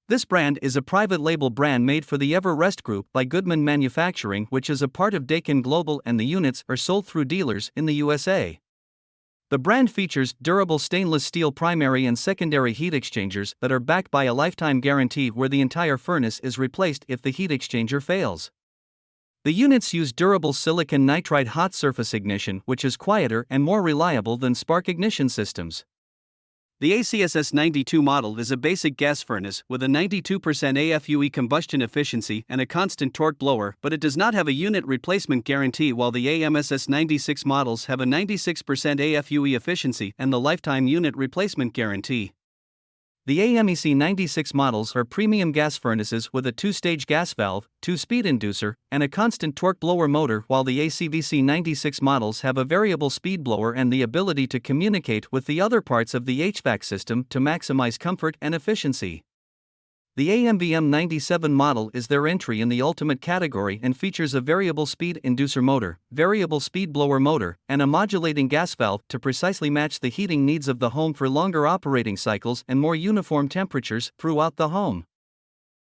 This brand is a private label brand made for the Everest Group by Goodman Manufacturing, which is a part of Daikin Global, and the units are sold through dealers in the USA. The brand features durable stainless steel primary and secondary heat exchangers that are backed by a lifetime guarantee where the entire furnace is replaced if the heat exchanger fails. The units use durable silicon nitride hot surface ignition, which is quieter and more reliable than spark ignition systems. The ACSS92 model is a basic gas furnace with a 92% AFUE combustion efficiency and a constant torque blower, but it does not have a unit replacement guarantee, while the AMSS96 models have a 96% AFUE efficiency and the lifetime unit replacement guarantee. The AMEC96 models are premium gas furnaces with a 2-stage gas valve, 2-speed inducer, and a constant torque blower motor, while the ACVC96 models have a variable speed blower and the ability to communicate with the other parts of the HVAC system to maximize comfort and efficiency. The AMEC96 model is their entry in the ultimate category and features a variable speed inducer motor, variable speed blower motor, and a modulating gas valve to precisely match the heating needs of the home for longer operating cycles and more uniform temperatures throughout the home.